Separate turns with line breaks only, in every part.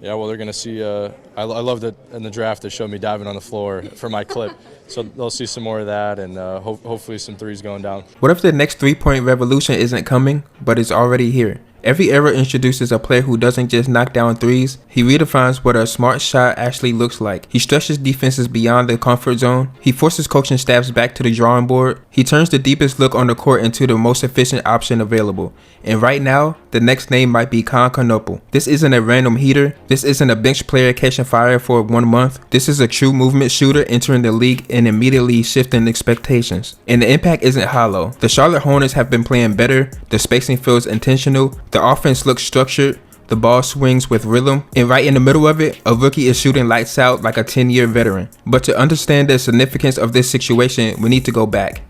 Yeah, well, they're going to see, I loved it in the draft they showed me diving on the floor for my clip. So they'll see some more of that and hopefully some threes going down.
What if the next three-point revolution isn't coming, but it's already here? Every era introduces a player who doesn't just knock down threes, he redefines what a smart shot actually looks like. He stretches defenses beyond the comfort zone, he forces coaching staffs back to the drawing board, he turns the deepest look on the court into the most efficient option available. And right now, the next name might be Kon Knueppel. This isn't a random heater, this isn't a bench player catching fire for 1 month, this is a true movement shooter entering the league and immediately shifting expectations. And the impact isn't hollow. The Charlotte Hornets have been playing better, the spacing feels intentional, the offense looks structured, the ball swings with rhythm, and right in the middle of it, a rookie is shooting lights out like a 10-year veteran. But to understand the significance of this situation, we need to go back.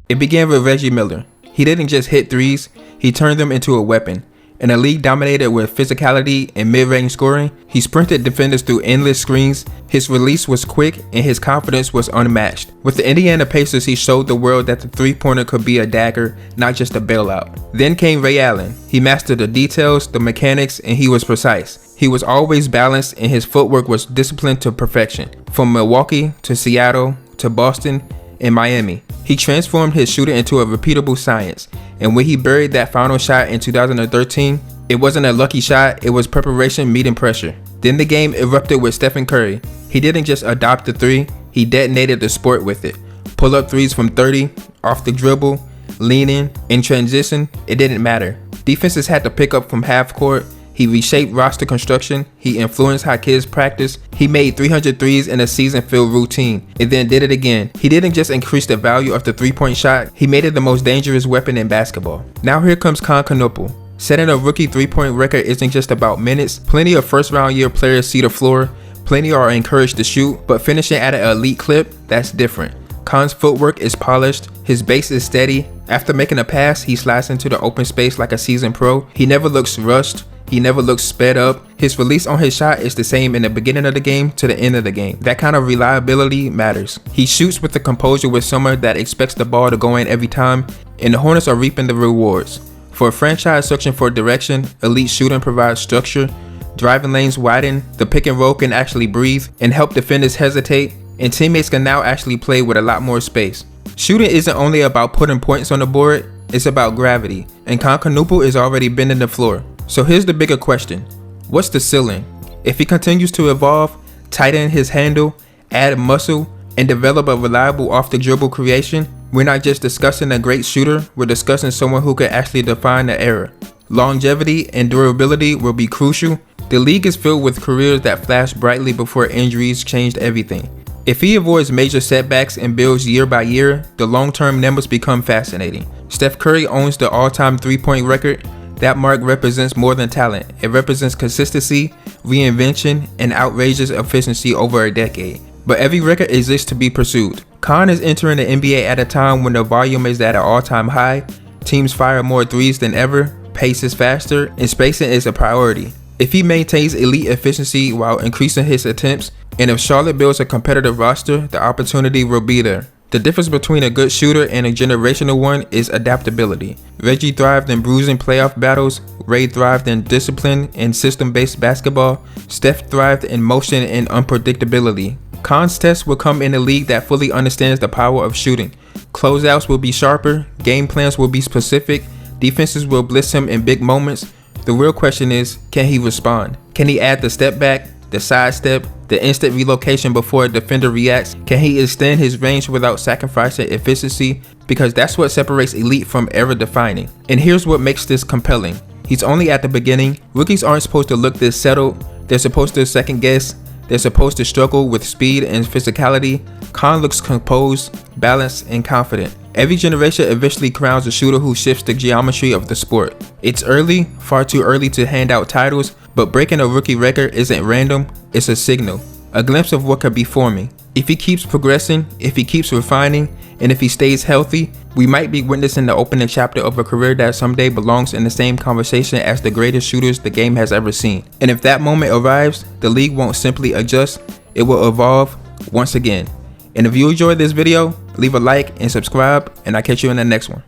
It began with Reggie Miller. He didn't just hit threes, he turned them into a weapon. In a league dominated with physicality and mid-range scoring, he sprinted defenders through endless screens, his release was quick, and his confidence was unmatched. With the Indiana Pacers, he showed the world that the three-pointer could be a dagger, not just a bailout. Then came Ray Allen. He mastered the details, the mechanics, and he was precise. He was always balanced, and his footwork was disciplined to perfection. From Milwaukee to Seattle to Boston and Miami, he transformed his shooting into a repeatable science. And when he buried that final shot in 2013, it wasn't a lucky shot, it was preparation meeting pressure. Then the game erupted with Stephen Curry. He didn't just adopt the three, he detonated the sport with it. Pull up threes from 30, off the dribble, lean in transition, it didn't matter. Defenses had to pick up from half court. He reshaped roster construction, he influenced how kids practice, he made 300 threes in a season-filled routine, and then did it again. He didn't just increase the value of the three-point shot, he made it the most dangerous weapon in basketball. Now here comes Kon Knueppel. Setting a rookie three-point record isn't just about minutes. Plenty of first-round year players see the floor, plenty are encouraged to shoot, but finishing at an elite clip, that's different. Kon's footwork is polished, his base is steady. After making a pass, he slides into the open space like a seasoned pro. He never looks rushed. He never looks sped up. His release on his shot is the same in the beginning of the game to the end of the game. That kind of reliability matters. He shoots with the composure with someone that expects the ball to go in every time, and the Hornets are reaping the rewards. For a franchise searching for direction, elite shooting provides structure, driving lanes widen, the pick and roll can actually breathe and help defenders hesitate, and teammates can now actually play with a lot more space. Shooting isn't only about putting points on the board, it's about gravity, and Kon Knueppel is already bending the floor. So here's the bigger question, what's the ceiling? If he continues to evolve, tighten his handle, add muscle, and develop a reliable off-the-dribble creation, we're not just discussing a great shooter, we're discussing someone who could actually define the era. Longevity and durability will be crucial. The league is filled with careers that flashed brightly before injuries changed everything. If he avoids major setbacks and builds year by year, the long-term numbers become fascinating. Steph Curry owns the all-time three-point record. That mark represents more than talent. It represents consistency, reinvention, and outrageous efficiency over a decade. But every record exists to be pursued. Kon is entering the NBA at a time when the volume is at an all-time high, teams fire more threes than ever, pace is faster, and spacing is a priority. If he maintains elite efficiency while increasing his attempts, and if Charlotte builds a competitive roster, the opportunity will be there. The difference between a good shooter and a generational one is adaptability. Reggie thrived in bruising playoff battles, Ray thrived in discipline and system-based basketball, Steph thrived in motion and unpredictability. Kon's test will come in a league that fully understands the power of shooting. Closeouts will be sharper, game plans will be specific, defenses will blitz him in big moments. The real question is, can he respond? Can he add the step back, the sidestep, the instant relocation before a defender reacts? Can he extend his range without sacrificing efficiency? Because that's what separates elite from era defining. And here's what makes this compelling. He's only at the beginning. Rookies aren't supposed to look this settled. They're supposed to second guess. They're supposed to struggle with speed and physicality. Kon looks composed, balanced, and confident. Every generation eventually crowns a shooter who shifts the geometry of the sport. It's early, far too early to hand out titles, but breaking a rookie record isn't random, it's a signal. A glimpse of what could be forming. If he keeps progressing, if he keeps refining, and if he stays healthy, we might be witnessing the opening chapter of a career that someday belongs in the same conversation as the greatest shooters the game has ever seen. And if that moment arrives, the league won't simply adjust, it will evolve once again. And if you enjoyed this video, leave a like and subscribe, and I'll catch you in the next one.